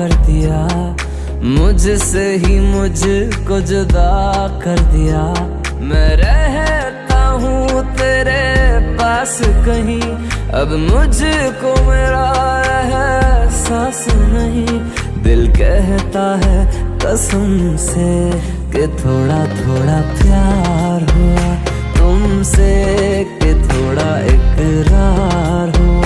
कर दिया, मुझसे ही मुझको जुदा कर दिया। मैं रहता हूँ तेरे पास कहीं, अब मुझको मेरा एहसास नहीं। दिल कहता है कसम से कि थोड़ा थोड़ा प्यार हुआ तुमसे, कि थोड़ा इकरार हुआ।